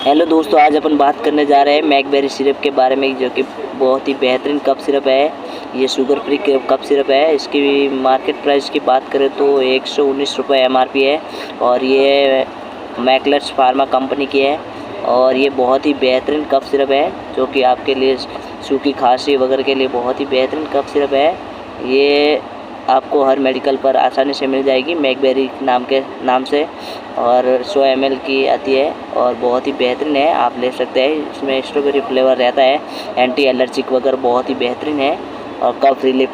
Hello दोस्तों, आज अपन बात करने जा रहे हैं मैकबेरी सिरप के बारे में, जो कि बहुत ही बेहतरीन कफ सिरप है। ये शुगर फ्री कफ सिरप है। इसकी मार्केट प्राइस की बात करें तो 119 रुपये MRP है और ये मैकलर्स फार्मा कंपनी की है। और ये बहुत ही बेहतरीन कफ सिरप है, जो कि आपके लिए सूखी खांसी वगैरह के लिए बहुत ही बेहतरीन कफ सिरप है। ये आपको हर मेडिकल पर आसानी से मिल जाएगी मैकबेरी नाम से, और 100 ml की आती है और बहुत ही बेहतरीन है, आप ले सकते हैं। इसमें स्ट्रॉबेरी फ्लेवर रहता है, एंटी एलर्जिक वगैरह बहुत ही बेहतरीन है और कफ रिलीफ